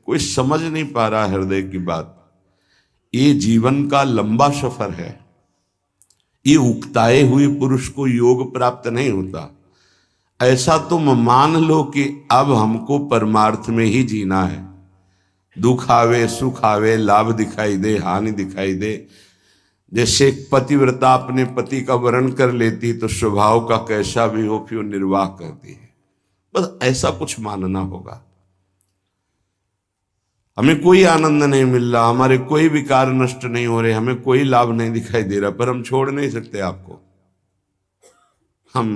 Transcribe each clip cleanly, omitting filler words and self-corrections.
कोई समझ नहीं पा रहा हृदय की बात। ये जीवन का लंबा सफर है। ये उकताए हुए पुरुष को योग प्राप्त नहीं होता। ऐसा तुम मान लो कि अब हमको परमार्थ में ही जीना है। दुख आवे सुख आवे, लाभ दिखाई दे हानि दिखाई दे। जैसे एक पतिव्रता अपने पति का वर्ण कर लेती तो स्वभाव का कैसा भी हो फिर निर्वाह करती है। बस ऐसा कुछ मानना होगा। हमें कोई आनंद नहीं मिल रहा, हमारे कोई विकार नष्ट नहीं हो रहे, हमें कोई लाभ नहीं दिखाई दे रहा, पर हम छोड़ नहीं सकते आपको। हम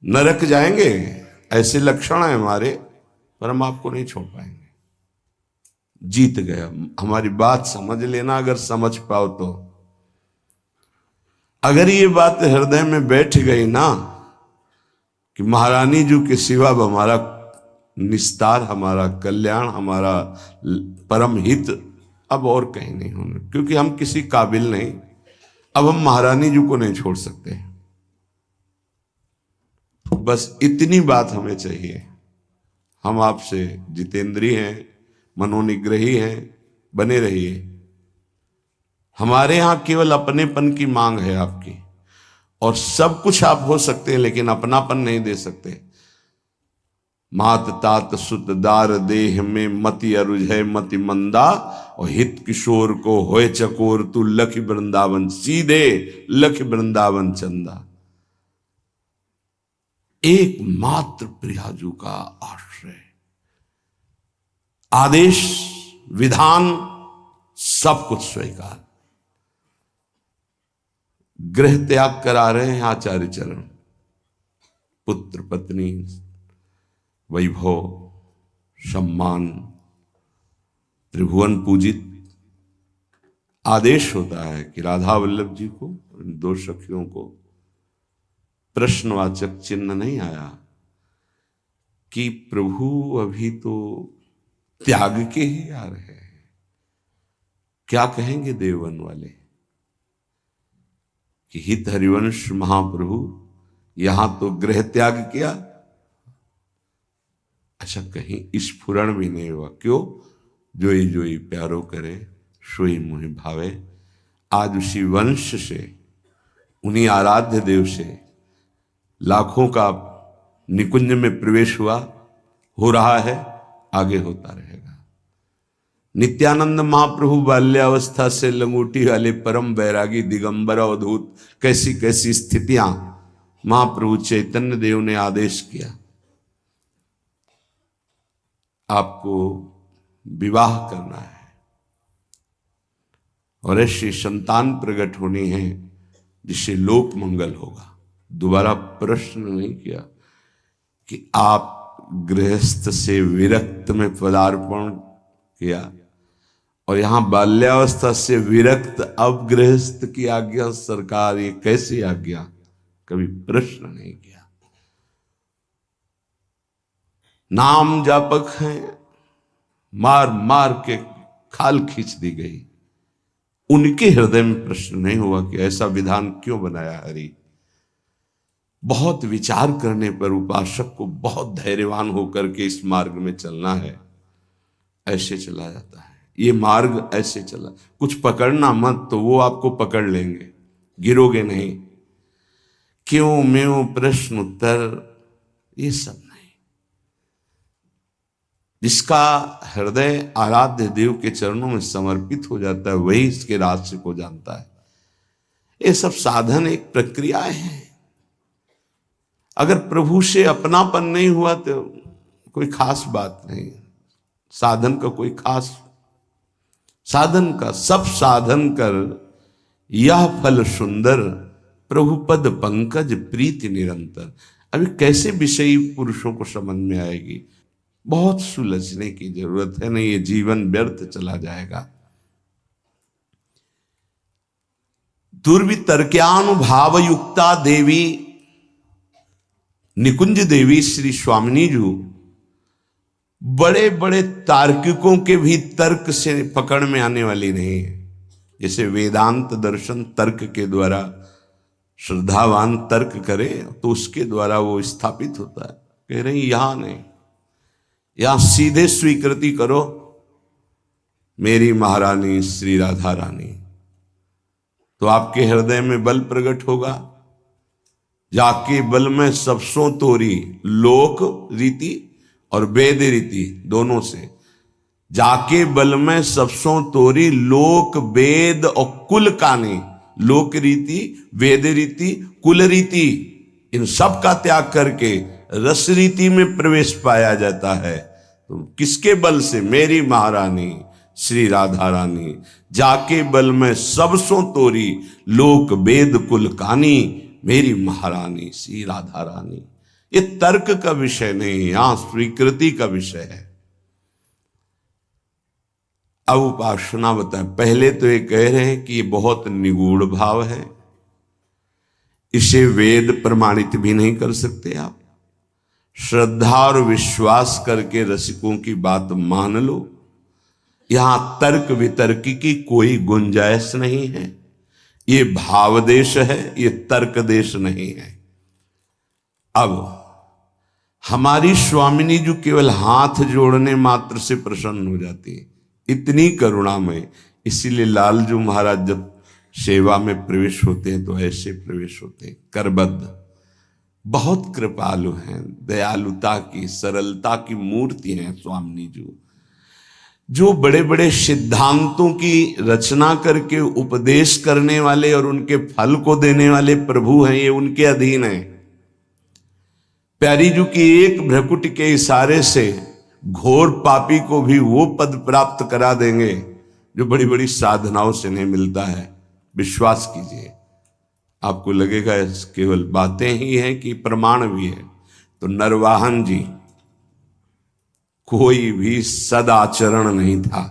नरक जाएंगे ऐसे लक्षण है हमारे, पर हम आपको नहीं छोड़ पाएंगे। जीत गया। हमारी बात समझ लेना, अगर समझ पाओ तो। अगर ये बात हृदय में बैठ गई ना कि महारानी जी के सिवा हमारा निस्तार, हमारा कल्याण, हमारा परम हित अब और कहीं नहीं होना, क्योंकि हम किसी काबिल नहीं। अब हम महारानी जी को नहीं छोड़ सकते। बस इतनी बात हमें चाहिए। हम आपसे जितेंद्रीय हैं, मनोनिग्रही हैं, बने रहिए। हमारे यहां केवल अपनेपन की मांग है आपकी, और सब कुछ आप हो सकते हैं लेकिन अपनापन नहीं दे सकते। मात तात सुत दार देह में मति अरुझय मति मंदा, और हित किशोर को होए चकोर तू लख वृंदावन, सीधे लख वृंदावन चंदा। एकमात्र प्रियाजू का आश्रय, आदेश विधान सब कुछ स्वीकार। गृह त्याग करा रहे हैं आचार्य चरण। पुत्र पत्नी, वैभव, सम्मान, त्रिभुवन पूजित। आदेश होता है कि राधा वल्लभ जी को, इन दो सखियों को प्रश्नवाचक चिन्ह नहीं आया कि प्रभु अभी तो त्याग के ही आ रहे हैं, क्या कहेंगे देववन वाले कि हित हरिवंश महाप्रभु यहां तो गृह त्याग किया। अच्छा, कहीं स्फुरण भी नहीं हुआ। क्यों? जोई जोई प्यारो करे सोई मोहि भावे। आज उसी वंश से, उन्हीं आराध्य देव से लाखों का निकुंज में प्रवेश हुआ, हो रहा है, आगे होता रहेगा। नित्यानंद महाप्रभु बाल्यावस्था से लंगोटी वाले परम बैरागी दिगंबर अवधूत, कैसी कैसी स्थितियां महाप्रभु चैतन्य देव ने आदेश किया, आपको विवाह करना है और ऐसी संतान प्रकट होनी है जिससे लोक मंगल होगा। दोबारा प्रश्न नहीं किया कि आप गृहस्थ से विरक्त में पदार्पण किया और यहां बाल्यावस्था से विरक्त अब गृहस्थ की आज्ञा, सरकार ये कैसी आज्ञा, कभी प्रश्न नहीं किया। नाम जापक हैं, मार मार के खाल खींच दी गई, उनके हृदय में प्रश्न नहीं हुआ कि ऐसा विधान क्यों बनाया हरि। बहुत विचार करने पर उपासक को बहुत धैर्यवान होकर के इस मार्ग में चलना है। ऐसे चला जाता है ये मार्ग, ऐसे चला। कुछ पकड़ना मत तो वो आपको पकड़ लेंगे, गिरोगे नहीं। क्यों म्यों प्रश्न उत्तर ये सब नहीं। जिसका हृदय आराध्य देव के चरणों में समर्पित हो जाता है वही इसके रहस्य को जानता है। ये सब साधन एक प्रक्रिया है। अगर प्रभु से अपनापन नहीं हुआ तो कोई खास बात नहीं। साधन का कोई खास, साधन का सब साधन कर यह फल सुंदर, प्रभु पद पंकज प्रीति निरंतर। अभी कैसे विषयी पुरुषों को समझ में आएगी, बहुत सुलझने की जरूरत है, नहीं ये जीवन व्यर्थ चला जाएगा। दुर्वितर्क्यानुभाव युक्ता देवी निकुंज देवी श्री स्वामिनी जी बड़े बड़े तार्किकों के भी तर्क से पकड़ में आने वाली नहीं है। जैसे वेदांत दर्शन तर्क के द्वारा श्रद्धावान तर्क करे तो उसके द्वारा वो स्थापित होता है। कह रही यहां नहीं, या सीधे स्वीकृति करो, मेरी महारानी श्री राधा रानी, तो आपके हृदय में बल प्रकट होगा। जाके बल में सबसों तोरी, लोक रीति और वेद रीति दोनों से, जाके बल में सबसों तोरी लोक वेद और कुल कानी, लोक रीति, वेद रीति, कुल रीति, इन सब का त्याग करके रस रीति में प्रवेश पाया जाता है। तो किसके बल से? मेरी महारानी श्री राधा रानी, जाके बल में सबसों तोरी लोक वेद कुल कानी, मेरी महारानी श्री राधा रानी। ये तर्क का विषय नहीं, यहां स्वीकृति का विषय है। अब उपासना बताए। पहले तो ये कह रहे हैं कि ये बहुत निगूढ़ भाव है, इसे वेद प्रमाणित भी नहीं कर सकते आप। श्रद्धा और विश्वास करके रसिकों की बात मान लो, यहां तर्क वितर्क की कोई गुंजाइश नहीं है। ये भाव देश है, ये तर्क देश नहीं है। अब हमारी स्वामिनी जो केवल हाथ जोड़ने मात्र से प्रसन्न हो जाती है, इतनी करुणामय। इसीलिए लालजू महाराज जब सेवा में प्रवेश होते हैं तो ऐसे प्रवेश होते हैं, करबद्ध, बहुत कृपालु हैं, दयालुता की, सरलता की मूर्ति हैं स्वामिनी जी। जो बड़े बड़े सिद्धांतों की रचना करके उपदेश करने वाले और उनके फल को देने वाले प्रभु हैं, ये उनके अधीन हैं। प्यारी जी की एक भ्रकुट के इशारे से घोर पापी को भी वो पद प्राप्त करा देंगे जो बड़ी बड़ी साधनाओं से नहीं मिलता है। विश्वास कीजिए, आपको लगेगा केवल बातें ही हैं कि प्रमाण भी है। तो नरवाहन जी कोई भी सदाचरण नहीं था।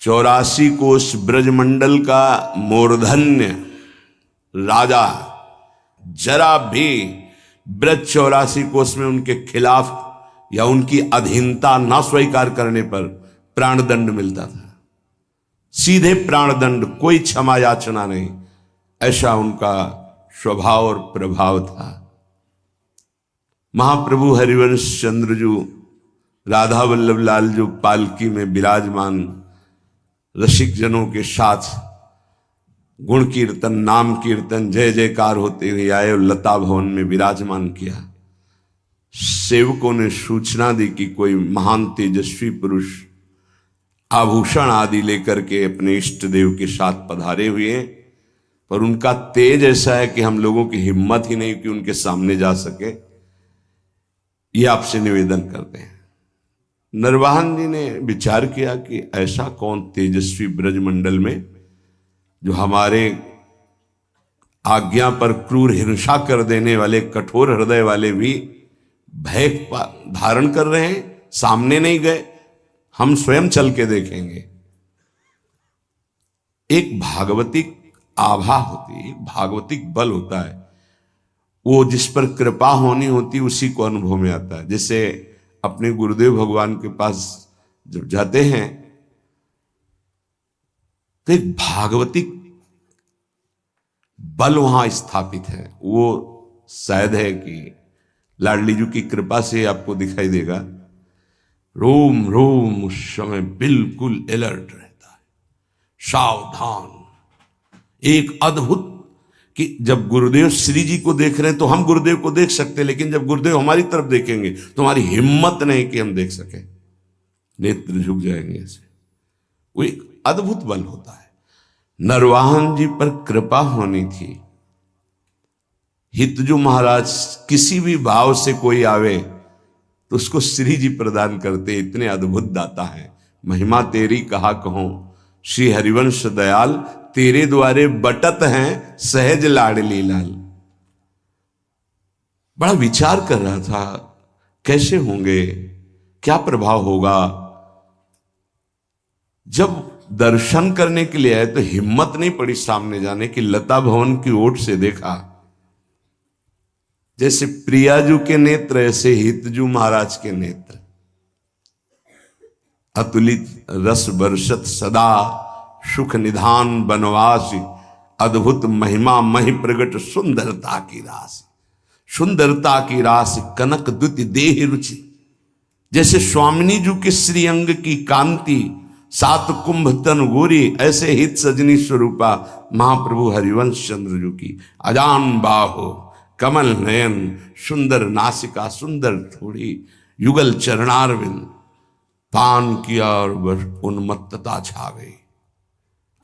84 कोष ब्रजमंडल का मूर्धन्य राजा जरा भी ब्रज 84 कोष में उनके खिलाफ या उनकी अधीनता न स्वीकार करने पर प्राणदंड मिलता था। सीधे प्राणदंड, कोई क्षमा याचना नहीं, ऐसा उनका स्वभाव और प्रभाव था। महाप्रभु हरिवंश चंद्र जो राधा वल्लभ लाल जो पालकी में विराजमान रसिक जनों के साथ गुण कीर्तन, नाम कीर्तन, जय जयकार होते हुए आए और लता भवन में विराजमान किया। सेवकों ने सूचना दी कि कोई महान तेजस्वी पुरुष आभूषण आदि लेकर के अपने इष्ट देव के साथ पधारे हुए हैं, पर उनका तेज ऐसा है कि हम लोगों की हिम्मत ही नहीं कि उनके सामने जा सके। ये आपसे निवेदन करते हैं। नरवाहन जी ने विचार किया कि ऐसा कौन तेजस्वी ब्रजमंडल में जो हमारे आज्ञा पर क्रूर हिंसा कर देने वाले, कठोर हृदय वाले भी भय धारण कर रहे हैं, सामने नहीं गए, हम स्वयं चल के देखेंगे। एक भागवतिक आभा होती है, एक भागवतिक बल होता है, वो जिस पर कृपा होनी होती उसी को अनुभव में आता है। जैसे अपने गुरुदेव भगवान के पास जब जाते हैं तो एक भागवतिक बल वहां स्थापित है। वो शायद है कि लाडली जी की कृपा से आपको दिखाई देगा। रोम रोम उस समय बिल्कुल अलर्ट रहता है, सावधान। एक अद्भुत कि जब गुरुदेव श्री जी को देख रहे हैं तो हम गुरुदेव को देख सकते हैं, लेकिन जब गुरुदेव हमारी तरफ देखेंगे तो हमारी हिम्मत नहीं कि हम देख सके, नेत्र झुक जाएंगे ऐसे। वो एक अद्भुत बल होता है। नरवाहन जी पर कृपा होनी थी। हितजू महाराज किसी भी भाव से कोई आवे तो उसको श्री जी प्रदान करते, इतने अद्भुत दाता है। महिमा तेरी कहा कहूं, श्री हरिवंश दयाल, तेरे द्वारे बटत हैं सहज लाडली लाल। बड़ा विचार कर रहा था कैसे होंगे, क्या प्रभाव होगा। जब दर्शन करने के लिए आए तो हिम्मत नहीं पड़ी सामने जाने की। लता भवन की ओट से देखा, जैसे प्रियाजू के नेत्र ऐसे हितजू महाराज के नेत्र, अतुलित रस बरसत सदा, सुख निधान बनवासी, अद्भुत महिमा महि प्रगट सुंदरता की राशि। सुंदरता की रास कनक द्युति देह रुचि। जैसे स्वामिनी जी के श्रीअंग की कांति सात कुंभ तन गोरी, ऐसे हित सजनी स्वरूपा महाप्रभु हरिवंश चंद्र जी की अजान बाहो कमल नयन, सुंदर नासिका सुंदर थोड़ी, युगल चरणारविंद, पान किया और बस उन्मत्तता छा गई।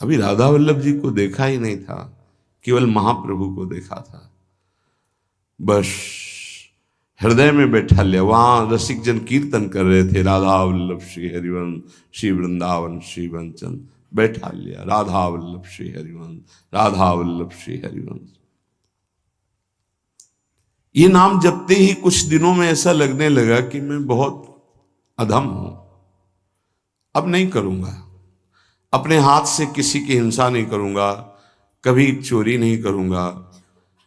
अभी राधा वल्लभ जी को देखा ही नहीं था, केवल महाप्रभु को देखा था। बस हृदय में बैठा लिया। वहां रसिक जन कीर्तन कर रहे थे, राधा वल्लभ श्री हरिवंश श्री वृंदावन श्री वंचन, बैठा लिया राधा वल्लभ श्री हरिवंश, राधा वल्लभ श्री हरिवंश। ये नाम जपते ही कुछ दिनों में ऐसा लगने लगा कि मैं बहुत अधम हूं, अब नहीं करूंगा, अपने हाथ से किसी की हिंसा नहीं करूंगा, कभी चोरी नहीं करूंगा,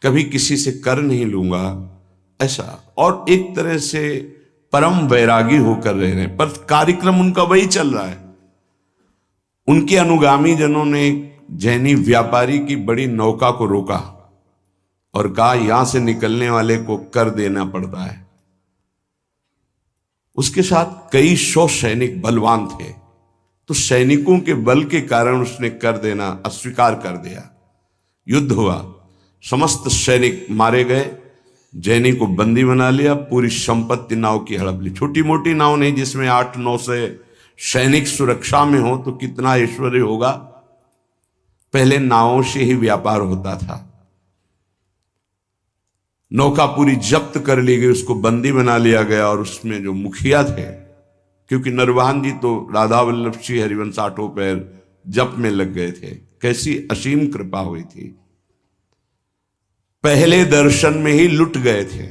कभी किसी से कर नहीं लूंगा, ऐसा। और एक तरह से परम वैरागी होकर रह रहे हैं, पर कार्यक्रम उनका वही चल रहा है। उनके अनुगामी जनों ने जैनी व्यापारी की बड़ी नौका को रोका और कहा यहां से निकलने वाले को कर देना पड़ता है। उसके साथ कई 100 सैनिक बलवान थे, तो सैनिकों के बल के कारण उसने कर देना अस्वीकार कर दिया। युद्ध हुआ, समस्त सैनिक मारे गए, जैनी को बंदी बना लिया, पूरी संपत्ति नाव की हड़प ली। छोटी मोटी नाव नहीं जिसमें 8-9 से सैनिक सुरक्षा में हो तो कितना ऐश्वर्य होगा। पहले नावों से ही व्यापार होता था। नौका पूरी जब्त कर ली गई, उसको बंदी बना लिया गया और उसमें जो मुखिया थे, क्योंकि नरवाहन जी तो राधा वल्लभ श्री हरिवंश आठों पैर जप में लग गए थे, कैसी असीम कृपा हुई थी। पहले दर्शन में ही लुट गए थे,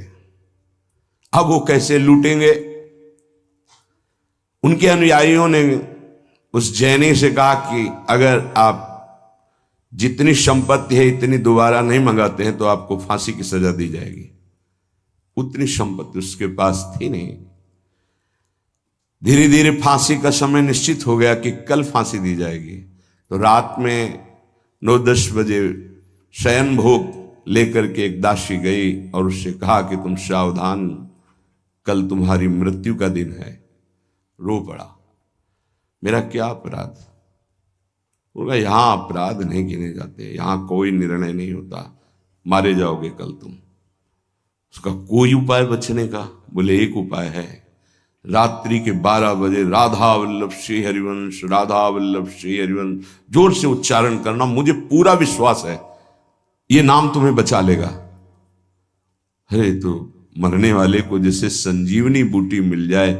अब वो कैसे लूटेंगे। उनके अनुयायियों ने उस जैनी से कहा कि अगर आप जितनी संपत्ति है इतनी दोबारा नहीं मंगाते हैं तो आपको फांसी की सजा दी जाएगी। उतनी संपत्ति उसके पास थी नहीं। धीरे धीरे फांसी का समय निश्चित हो गया कि कल फांसी दी जाएगी, तो रात में 9-10 बजे शयन भोग लेकर के एक दासी गई और उससे कहा कि तुम सावधान, कल तुम्हारी मृत्यु का दिन है। रो पड़ा, मेरा क्या अपराध। बोला यहां अपराध नहीं गिने जाते, यहां कोई निर्णय नहीं होता, मारे जाओगे कल तुम। उसका कोई उपाय बचने का? बोले एक उपाय है, रात्रि के 12 बजे राधा वल्लभ श्री हरिवंश, राधा वल्लभ श्री हरिवंश जोर से उच्चारण करना, मुझे पूरा विश्वास है ये नाम तुम्हें बचा लेगा। अरे तो मरने वाले को जैसे संजीवनी बूटी मिल जाए।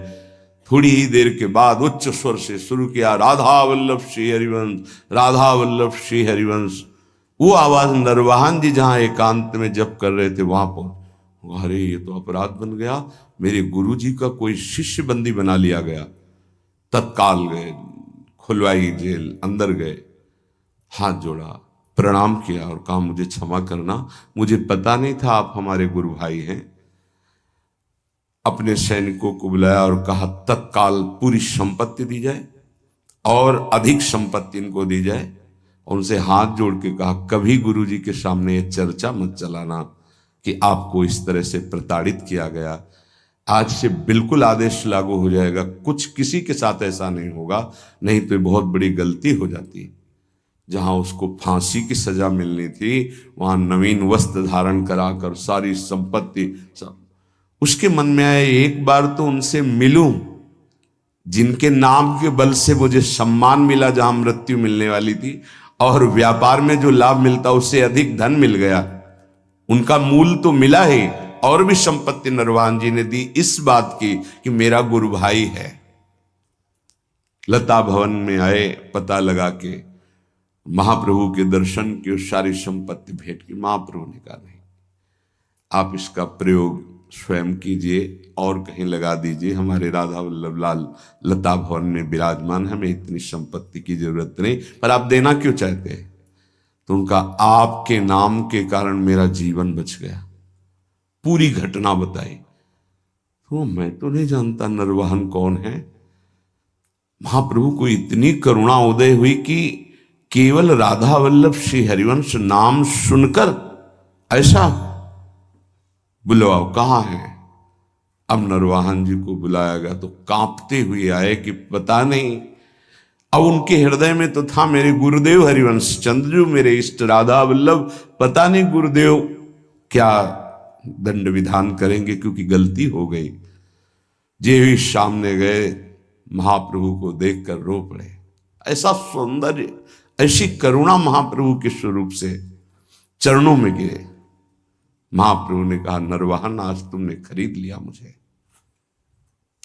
थोड़ी ही देर के बाद उच्च स्वर से शुरू किया, राधा वल्लभ श्री हरिवंश, राधा वल्लभ श्री हरिवंश। वो आवाज नरवाहन जी जहां एकांत में जप कर रहे थे वहां पहुंच। अरे ये तो अपराध बन गया, मेरे गुरु जी का कोई शिष्य बंदी बना लिया गया। तत्काल गए, खुलवाई जेल, अंदर गए, हाथ जोड़ा, प्रणाम किया और कहा मुझे क्षमा करना, मुझे पता नहीं था आप हमारे गुरु भाई हैं। अपने सैनिकों को बुलाया और कहा तत्काल पूरी संपत्ति दी जाए और अधिक संपत्ति इनको दी जाए। उनसे हाथ जोड़ के कहा कभी गुरु जी के सामने ये चर्चा मत चलाना कि आपको इस तरह से प्रताड़ित किया गया। आज से बिल्कुल आदेश लागू हो जाएगा, कुछ किसी के साथ ऐसा नहीं होगा, नहीं तो बहुत बड़ी गलती हो जाती। जहां उसको फांसी की सजा मिलनी थी वहां नवीन वस्त्र धारण कराकर सारी संपत्ति सब। उसके मन में आया एक बार तो उनसे मिलूं, जिनके नाम के बल से मुझे सम्मान मिला जहां मृत्यु मिलने वाली थी, और व्यापार में जो लाभ मिलता उससे अधिक धन मिल गया। उनका मूल तो मिला ही, और भी संपत्ति नरवाहन जी ने दी इस बात की कि मेरा गुरु भाई है। लता भवन में आए, पता लगा के महाप्रभु के दर्शन की और सारी संपत्ति भेंट की। महाप्रभु ने कहा नहीं, आप इसका प्रयोग स्वयं कीजिए और कहीं लगा दीजिए, हमारे राधा वल्लभ लाल लता भवन में विराजमान, हमें इतनी संपत्ति की जरूरत नहीं, पर आप देना क्यों चाहते हैं? तो उनका आपके नाम के कारण मेरा जीवन बच गया। पूरी घटना बताई। तो मैं तो नहीं जानता नरवाहन कौन है। महाप्रभु को इतनी करुणा उदय हुई कि केवल राधा वल्लभ श्री हरिवंश नाम सुनकर ऐसा बुलवाओ, कहाँ है? अब नरवाहन जी को बुलाया गया तो कांपते हुए आए कि पता नहीं। अब उनके हृदय में तो था मेरे गुरुदेव हरिवंश चंद्र, मेरे इष्ट राधा वल्लभ, पता नहीं गुरुदेव क्या दंड विधान करेंगे, क्योंकि गलती हो गई। जे भी सामने गए, महाप्रभु को देखकर रो पड़े। ऐसा सौंदर्य, ऐसी करुणा महाप्रभु के स्वरूप से चरणों में गिरे। महाप्रभु ने कहा, नरवाहन आज तुमने खरीद लिया मुझे।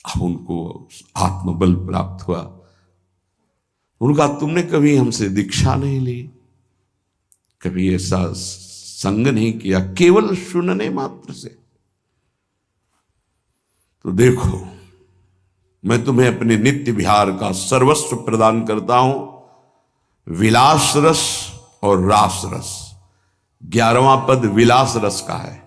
अब उनको आत्मबल प्राप्त हुआ। उनका तुमने कभी हमसे दीक्षा नहीं ली, कभी ऐसा संग नहीं किया, केवल सुनने मात्र से। तो देखो, मैं तुम्हें अपने नित्य विहार का सर्वस्व प्रदान करता हूं, विलास रस और रास रस। 11वां पद विलास रस का है।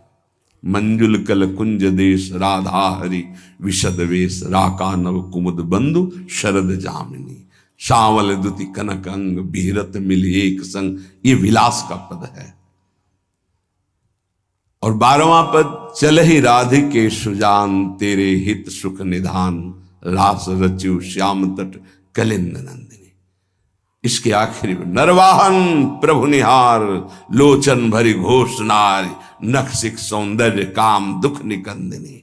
मंजुल कल कुंज देश राधा हरि विशद वेश, राका नव कुमुद बंधु शरद जामिनी, श्यामल दुति कनक अंग बिहरत मिल एक संग। ये विलास का पद है। और 12वां पद, चल ही राधिके सुजान तेरे हित सुख निधान, रास रच्यु श्याम तट कलिंद नंदिनी। इसके आखिरी में, नरवाहन प्रभु निहार लोचन भरी घोष नारी, नख सिख सौंदर्य काम दुख निकंदिनी।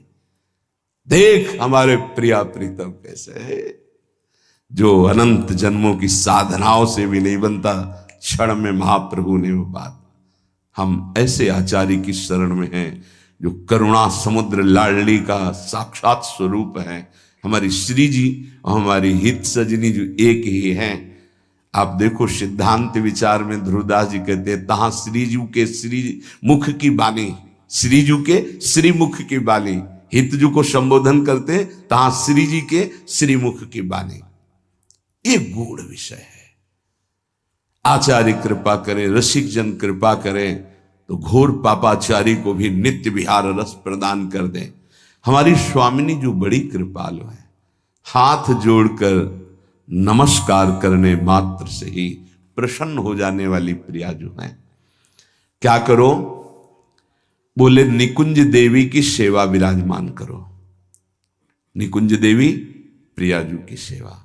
देख हमारे प्रिया प्रीतम कैसे है, जो अनंत जन्मों की साधनाओं से भी नहीं बनता, क्षण में महाप्रभु ने वो बात। हम ऐसे आचार्य की शरण में हैं जो करुणा समुद्र लाडली का साक्षात स्वरूप है। हमारी श्री जी और हमारी हित सजनी जो एक ही हैं। आप देखो, सिद्धांत विचार में ध्रुवदास जी कहते हैं, तहां श्रीजू के श्री मुख की बानी, श्रीजू के श्री मुख की बानी, हितजू को संबोधन करते तहां श्री जी के श्री मुख की बानी। ये गूढ़ विषय है। आचार्य कृपा करें, रसिक जन कृपा करें तो घोर पापाचारी को भी नित्य विहार रस प्रदान कर दें। हमारी स्वामिनी जो बड़ी कृपालु है, हाथ जोड़कर नमस्कार करने मात्र से ही प्रसन्न हो जाने वाली प्रिया जो है। क्या करो? बोले निकुंज देवी की सेवा विराजमान करो। निकुंज देवी प्रियाजू की सेवा।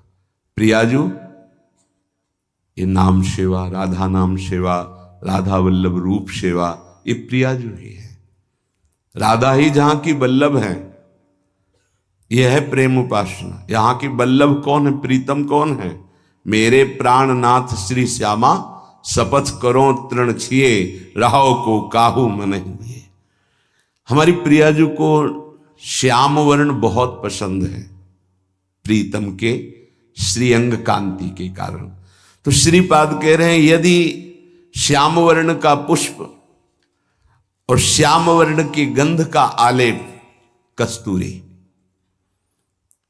प्रियाजू ये नाम सेवा, राधा नाम सेवा, राधा वल्लभ रूप सेवा, ये प्रियाजू ही है। राधा ही जहां की वल्लभ है, यह है प्रेम उपासना। यहां की वल्लभ कौन है, प्रीतम कौन है? मेरे प्राणनाथ श्री श्यामा, शपथ करो तृण छिए, रहो को काहू मन हुए। हमारी प्रियाजू को श्याम वर्ण बहुत पसंद है, प्रीतम के श्रीअंग कांति के कारण। तो श्रीपाद कह रहे हैं, यदि श्याम वर्ण का पुष्प और श्याम वर्ण की गंध का आलेप कस्तूरी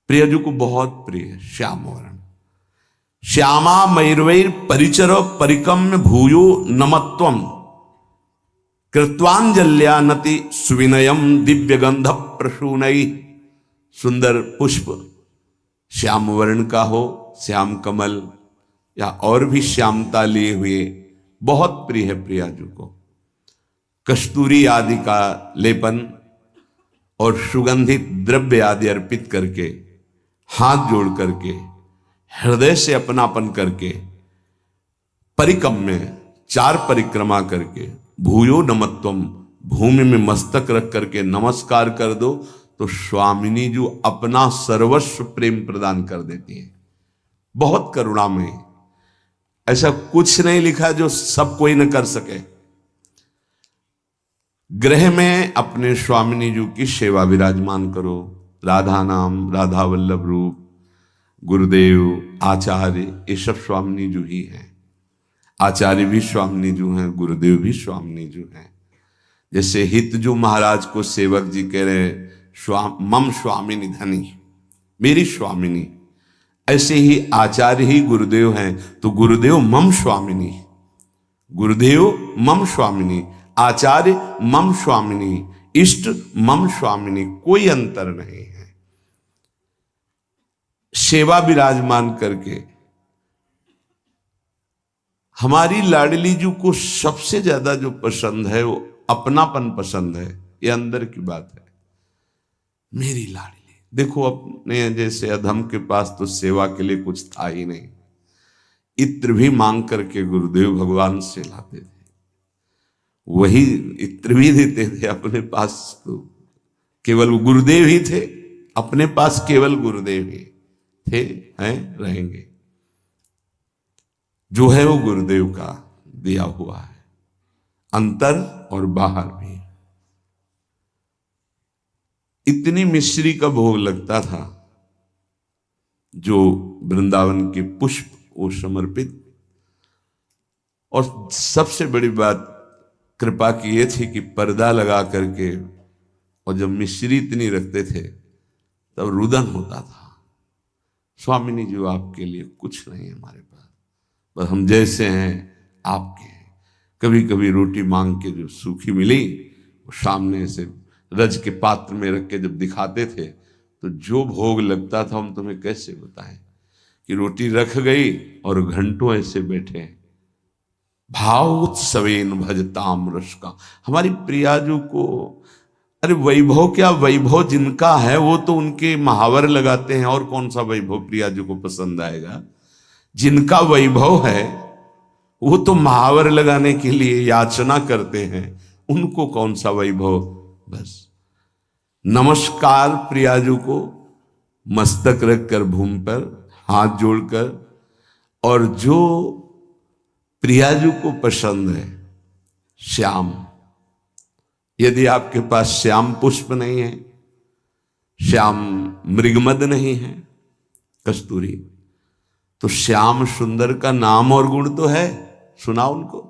प्रियजू को बहुत प्रिय है। श्याम वर्ण, श्यामा मयूरवैर परिचरो परिकम्य भूयो नमत्वम, कृत्वांजल्यानति सुविनयम दिव्य गंध प्रसूनई। सुंदर पुष्प श्याम वर्ण का हो, श्याम कमल या और भी श्यामता लिए हुए, बहुत प्रिय है प्रियाजू को। कस्तूरी आदि का लेपन और सुगंधित द्रव्य आदि अर्पित करके, हाथ जोड़ करके, हृदय से अपनापन करके, परिकम में 4 परिक्रमा करके, भूयो नमत्वम, भूमि में मस्तक रख करके नमस्कार कर दो तो स्वामिनी जो अपना सर्वस्व प्रेम प्रदान कर देती है। बहुत करुणा में, ऐसा कुछ नहीं लिखा जो सब कोई न कर सके। गृह में अपने स्वामिनी जी की सेवा विराजमान करो। राधा नाम, राधा वल्लभ रूप, गुरुदेव, आचार्य, ये सब स्वामिनी जी ही हैं। आचार्य भी स्वामिनी जी हैं, गुरुदेव भी स्वामिनी जी हैं। जैसे हित जो महाराज को सेवक जी कह रहे, मम स्वामिनी धनी, मेरी स्वामिनी, ऐसे ही आचार्य ही गुरुदेव हैं, तो गुरुदेव मम स्वामिनी, गुरुदेव मम स्वामिनी, आचार्य मम स्वामिनी, इष्ट मम स्वामिनी, कोई अंतर नहीं है। सेवा विराजमान करके हमारी लाडली जी को सबसे ज्यादा जो पसंद है वो अपनापन पसंद है। ये अंदर की बात है। मेरी लाडली, देखो अपने जैसे अधम के पास तो सेवा के लिए कुछ था ही नहीं, इत्र भी मांग करके गुरुदेव भगवान से लाते थे, वही इत्र भी देते थे। अपने पास तो केवल गुरुदेव ही थे, अपने पास केवल गुरुदेव ही थे, हैं, रहेंगे। जो है वो गुरुदेव का दिया हुआ है, अंतर और बाहर भी। इतनी मिश्री का भोग लगता था, जो वृंदावन के पुष्प वो समर्पित। और सबसे बड़ी बात कृपा की ये थी कि पर्दा लगा करके, और जब मिश्री इतनी रखते थे तब रुदन होता था, स्वामिनी जी आपके लिए कुछ नहीं है हमारे पास, बस हम जैसे हैं आपके हैं। कभी कभी रोटी मांग के जो सूखी मिली वो सामने से रज के पात्र में रख के जब दिखाते थे तो जो भोग लगता था हम तुम्हें कैसे बताएं, कि रोटी रख गई और घंटों ऐसे बैठे हैं। भावोत्सवेन भजताम रस का, हमारी प्रियाजू को, अरे वैभव क्या, वैभव जिनका है वो तो उनके महावर लगाते हैं, और कौन सा वैभव प्रियाजू को पसंद आएगा। जिनका वैभव है वो तो महावर लगाने के लिए याचना करते हैं, उनको कौन सा वैभव। बस नमस्कार प्रियाजू को, मस्तक रखकर भूमि पर हाथ जोड़कर। और जो प्रियाजू को पसंद है श्याम, यदि आपके पास श्याम पुष्प नहीं है, श्याम मृगमद नहीं है, कस्तूरी, तो श्याम सुंदर का नाम और गुण तो है, सुनाओ उनको।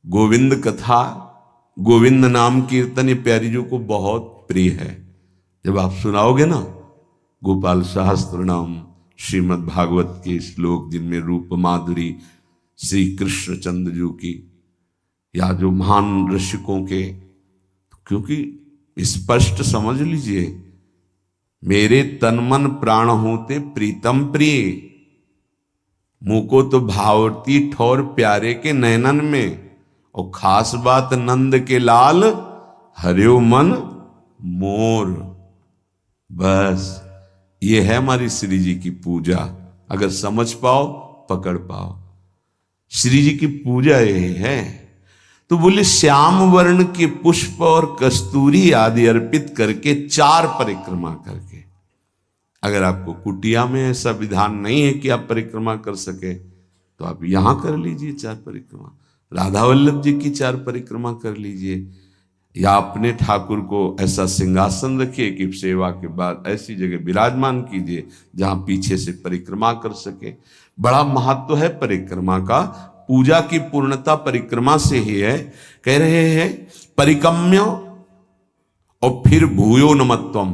गोविंद कथा, गोविंद नाम कीर्तन ये प्यारी जी को बहुत प्रिय है। जब आप सुनाओगे ना गोपाल सहस्त्र नाम, श्रीमद् भागवत के श्लोक जिनमें रूप माधुरी श्री कृष्ण चंद्र जी की, या जो महान ऋषिकों के, क्योंकि स्पष्ट समझ लीजिए, मेरे तन मन प्राण होते प्रीतम प्रिय, मुको तो भावती ठौर प्यारे के नैनन में, और खास बात नंद के लाल हरियो मन मोर। बस ये है हमारी श्री जी की पूजा, अगर समझ पाओ पकड़ पाओ, श्री जी की पूजा यही है। तो बोले श्याम वर्ण के पुष्प और कस्तूरी आदि अर्पित करके 4 परिक्रमा करके। अगर आपको कुटिया में ऐसा विधान नहीं है कि आप परिक्रमा कर सके तो आप यहां कर लीजिए 4 परिक्रमा, राधा वल्लभ जी की 4 परिक्रमा कर लीजिए, या अपने ठाकुर को ऐसा सिंहासन रखिए कि सेवा के बाद ऐसी जगह विराजमान कीजिए जहां पीछे से परिक्रमा कर सके। बड़ा महत्व है परिक्रमा का, पूजा की पूर्णता परिक्रमा से ही है। कह रहे हैं परिक्रम्य और फिर भूयो नमत्वम,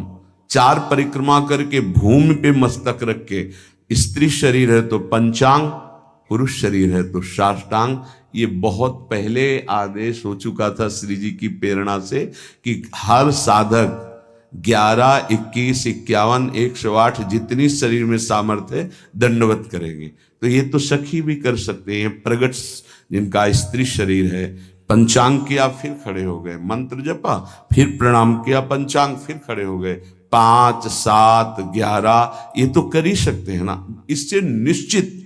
4 परिक्रमा करके भूमि पे मस्तक रख के, स्त्री शरीर है तो पंचांग, पुरुष शरीर है तो साष्टांग। ये बहुत पहले आदेश हो चुका था श्री जी की प्रेरणा से कि हर साधक 11, 21, 51, 108 जितनी शरीर में सामर्थ्य है दंडवत करेंगे। तो ये तो सखी भी कर सकते हैं, प्रगट जिनका स्त्री शरीर है, पंचांग किया फिर खड़े हो गए, मंत्र जपा फिर प्रणाम किया, पंचांग फिर खड़े हो गए, 5, 7, 11 ये तो कर ही सकते हैं ना। इससे निश्चित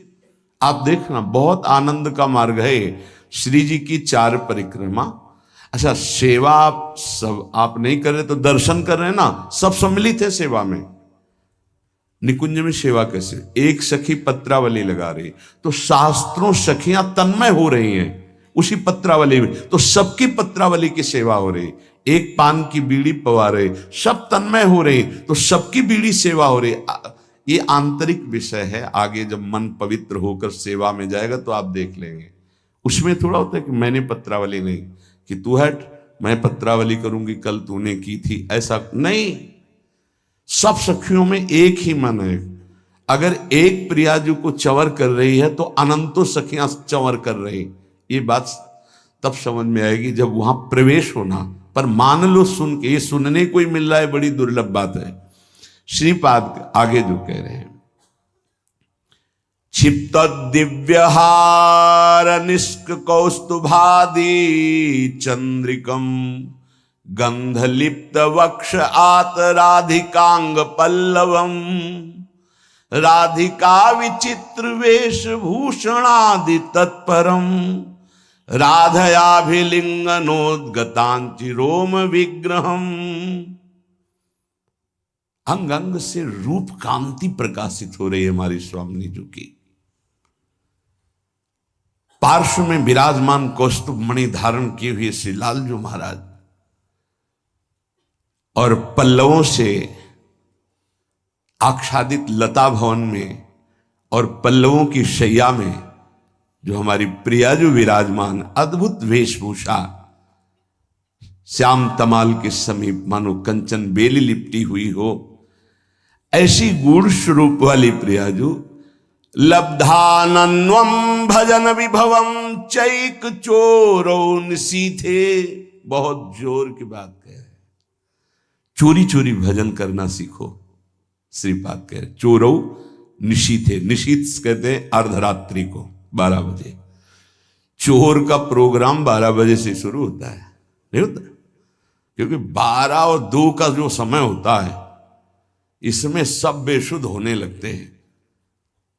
आप देखना बहुत आनंद का मार्ग है श्री जी की 4 परिक्रमा। अच्छा, सेवा सब आप नहीं कर रहे तो दर्शन कर रहे हैं ना, सब सम्मिलित है सेवा में। निकुंज में सेवा कैसे, एक सखी पत्रावली लगा रही तो शास्त्रों सखियां तन्मय हो रही हैं उसी पत्रावली में, तो सबकी पत्रावली की सेवा हो रही। एक पान की बीड़ी पवा रहे, सब तन्मय हो रही तो सबकी बीड़ी सेवा हो रही। ये आंतरिक विषय है, आगे जब मन पवित्र होकर सेवा में जाएगा तो आप देख लेंगे। उसमें थोड़ा होता है कि मैंने पत्रावली नहीं, कि तू हट मैं पत्रावली करूंगी, कल तूने की थी, ऐसा नहीं। सब सखियों में एक ही मन है। अगर एक प्रियाजू को चंवर कर रही है तो अनंतों सखियां चंवर कर रही। ये बात तब समझ में आएगी जब वहां प्रवेश होना। पर मान लो सुन के, ये सुनने को ही मिल रहा है, बड़ी दुर्लभ बात है। श्रीपाद आगे जो कह रहे हैं क्षिप्त दिव्यहार निष्क कौस्तुभादि चंद्रिकम गंधलिप्त वक्ष आत राधिकांग पल्लवम राधिका विचित्र वेशभूषणादि तत्परम राधयाभिलिंगनोद्गतांचि रोम विग्रहम। अंग अंग से रूप कांति प्रकाशित हो रही है हमारी स्वामिनी जी की। पार्श्व में विराजमान कौस्तुभ मणि धारण किए हुए श्री लालजू महाराज और पल्लवों से आच्छादित लता भवन में और पल्लवों की शैया में जो हमारी प्रिया जो विराजमान, अद्भुत वेशभूषा, श्याम तमाल के समीप मानो कंचन बेली लिपटी हुई हो, ऐसी गूढ़ स्वरूप वाली प्रियाजू लब्धानन्वम भजन विभवम चैक चोरो निशीथे। बहुत जोर की बात कह रहे, चोरी चोरी भजन करना सीखो। श्रीपाद कह रहे चोरो निशीथे, निशीथ कहते हैं अर्धरात्रि को 12 बजे। चोर का प्रोग्राम 12 बजे से शुरू होता है, नहीं होता? क्योंकि 12 और 2 का जो समय होता है इसमें सब बेशुद्ध होने लगते हैं।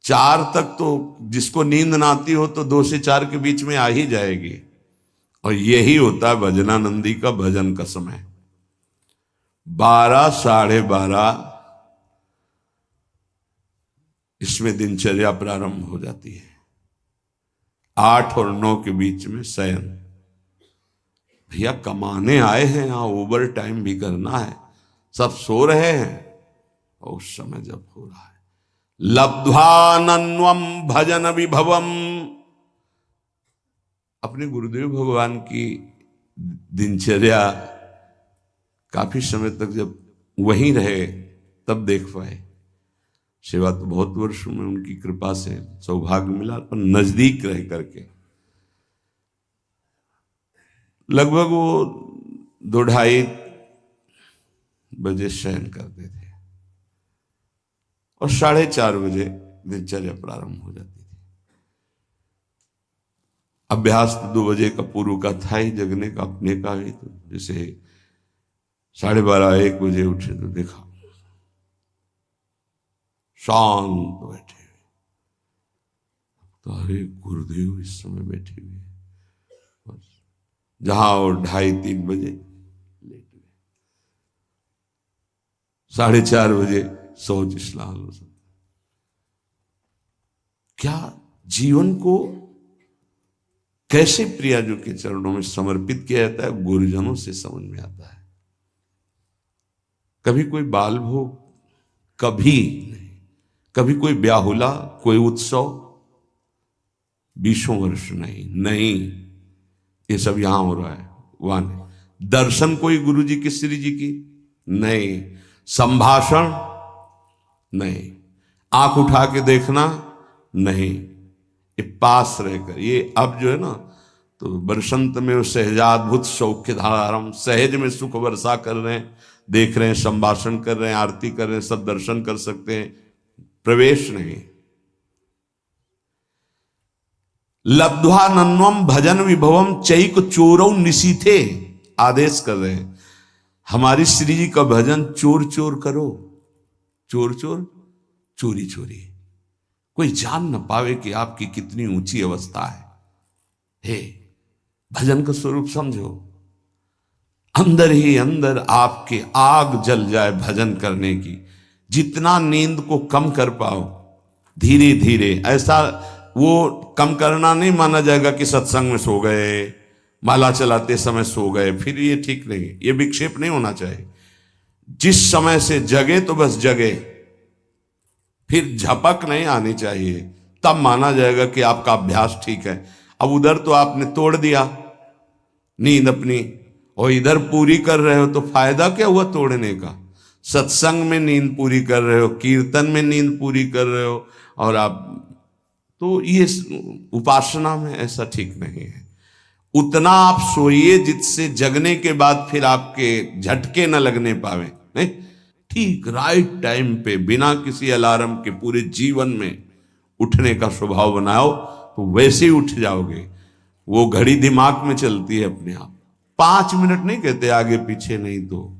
4 तक तो जिसको नींद ना आती हो तो 2 से 4 के बीच में आ ही जाएगी, और यही होता है भजनानंदी का भजन का समय। 12 साढ़े 12 इसमें दिनचर्या प्रारंभ हो जाती है। 8 और 9 के बीच में शयन। भैया कमाने आए हैं, यहां ओवर टाइम भी करना है, सब सो रहे हैं, और उस समय जब हो रहा है लब्ध्वानन्वम भजन विभवम। अपने गुरुदेव भगवान की दिनचर्या काफी समय तक जब वहीं रहे तब देख पाए। सेवा तो बहुत वर्षों में उनकी कृपा से सौभाग्य मिला, पर नजदीक रह करके लगभग वो 2-2:30 बजे शयन करते थे और 4:30 बजे दिनचर्या प्रारंभ हो जाती थी। अभ्यास तो 2 बजे का पूर्व का था ही, जगने का अपने का ही। तो जैसे 12:30-1 बजे उठे तो देखा शांत बैठे हुए, तो अरे गुरुदेव इस समय बैठे हुए, बस जहां और 2:30-3 बजे लेट गए। 4:30 बजे सोच स्नान हो सकता। क्या जीवन को कैसे प्रियाजू के चरणों में समर्पित किया जाता है, गुरुजनों से समझ में आता है। कभी कोई बाल भोग, कभी नहीं, कभी कोई ब्याहुला, कोई उत्सव, 20 वर्ष नहीं, ये सब यहां हो रहा है, वहां नहीं। दर्शन कोई गुरु जी की, श्री जी की नहीं, संभाषण नहीं, आंख उठा के देखना नहीं, ये पास रहकर। ये अब जो है ना, तो बरसंत में वो सहजाद्भुत सौख्य धारम, सहज में सुख वर्षा कर रहे हैं, देख रहे हैं, संभाषण कर रहे हैं, आरती कर रहे हैं, सब दर्शन कर सकते हैं, प्रवेश नहीं। लब्ध्वानन्वम भजन विभवम चैक चोरौ निशीथे, आदेश कर रहे हैं हमारी श्री जी का भजन चोर चोर करो, चोर चोर, चोरी चोरी, कोई जान न पावे कि आपकी कितनी ऊंची अवस्था है। हे भजन का स्वरूप समझो, अंदर ही अंदर आपके आग जल जाए भजन करने की। जितना नींद को कम कर पाओ धीरे धीरे, ऐसा वो कम करना नहीं माना जाएगा कि सत्संग में सो गए, माला चलाते समय सो गए, फिर ये ठीक नहीं, ये विक्षेप नहीं होना चाहिए। जिस समय से जगे तो बस जगे, फिर झपक नहीं आनी चाहिए, तब माना जाएगा कि आपका अभ्यास ठीक है। अब उधर तो आपने तोड़ दिया नींद अपनी, और इधर पूरी कर रहे हो, तो फायदा क्या हुआ तोड़ने का? सत्संग में नींद पूरी कर रहे हो, कीर्तन में नींद पूरी कर रहे हो, और आप तो ये उपासना में ऐसा ठीक नहीं है। उतना आप सोइए जिससे जगने के बाद फिर आपके झटके न लगने पावे, नहीं ठीक राइट टाइम पे, बिना किसी अलार्म के पूरे जीवन में उठने का स्वभाव बनाओ तो वैसे ही उठ जाओगे। वो घड़ी दिमाग में चलती है अपने आप, 5 मिनट नहीं कहते, आगे पीछे नहीं। तो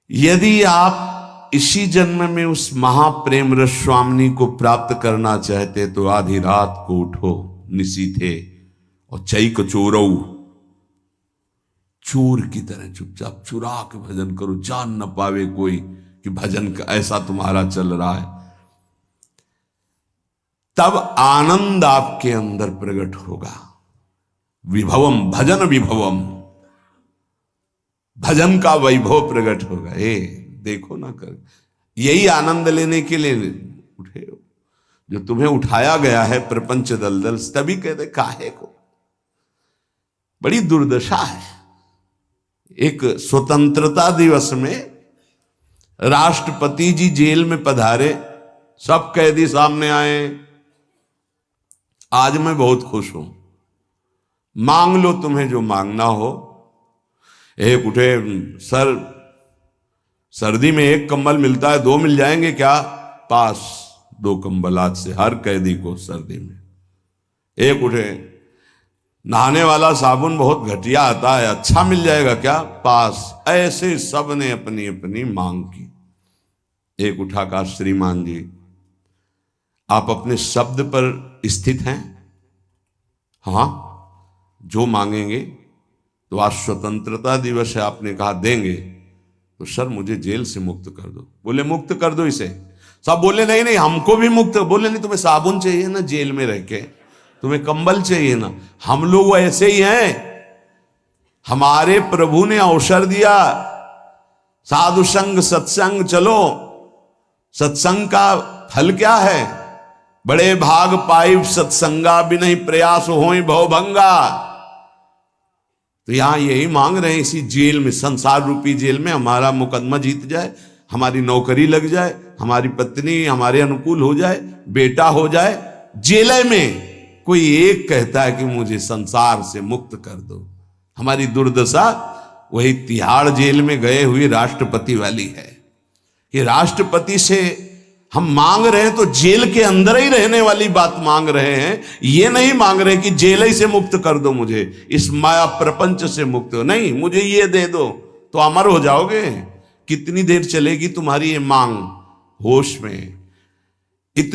यदि आप इसी जन्म में उस महाप्रेम रस स्वामिनी को प्राप्त करना चाहते तो आधी रात को उठो निशी थे और चैक चोरऊ, चोर की तरह चुपचाप चुरा के भजन करो, जान न पावे कोई कि भजन का ऐसा तुम्हारा चल रहा है। तब आनंद आपके अंदर प्रकट होगा। विभवम भजन विभवम, भजन का वैभव प्रकट होगा। देखो ना कर, यही आनंद लेने के लिए उठे हो। जो तुम्हें उठाया गया है प्रपंच दलदल, तभी कहते काहे को। बड़ी दुर्दशा है। एक स्वतंत्रता दिवस में राष्ट्रपति जी जेल में पधारे, सब कैदी सामने आए। आज मैं बहुत खुश हूं, मांग लो तुम्हें जो मांगना हो। एक उठे, सर सर्दी में 1 कंबल मिलता है, 2 मिल जाएंगे क्या? पास 2 कंबल आज से हर कैदी को सर्दी में। एक उठे, नहाने वाला साबुन बहुत घटिया आता है, अच्छा मिल जाएगा क्या? पास। ऐसे सब ने अपनी अपनी मांग की। एक उठा कहा, श्रीमान जी आप अपने शब्द पर स्थित हैं? हाँ, जो मांगेंगे। तो आज स्वतंत्रता दिवस है, आपने कहा देंगे, तो सर मुझे जेल से मुक्त कर दो। बोले मुक्त कर दो इसे? सब बोले नहीं नहीं हमको भी मुक्त। बोले नहीं, तुम्हें साबुन चाहिए ना जेल में रह के, तुम्हें कंबल चाहिए ना। हम लोग ऐसे ही हैं, हमारे प्रभु ने अवसर दिया, साधु संग सत्संग चलो। सत्संग का फल क्या है? बड़े भाग पाई सत्संगा भी नहीं प्रयास होई भवभंगा। तो यहां यही मांग रहे हैं, इसी जेल में, संसार रूपी जेल में हमारा मुकदमा जीत जाए, हमारी नौकरी लग जाए, हमारी पत्नी हमारे अनुकूल हो जाए, बेटा हो जाए। जेल में कोई एक कहता है कि मुझे संसार से मुक्त कर दो। हमारी दुर्दशा वही तिहाड़ जेल में गए हुए राष्ट्रपति वाली है कि राष्ट्रपति से हम मांग रहे हैं तो जेल के अंदर ही रहने वाली बात मांग रहे हैं। ये नहीं मांग रहे कि जेल ही से मुक्त कर दो मुझे, इस माया प्रपंच से मुक्त हो। नहीं, मुझे ये दे दो तो अमर हो जाओगे। कितनी देर चलेगी तुम्हारी ये मांग? होश में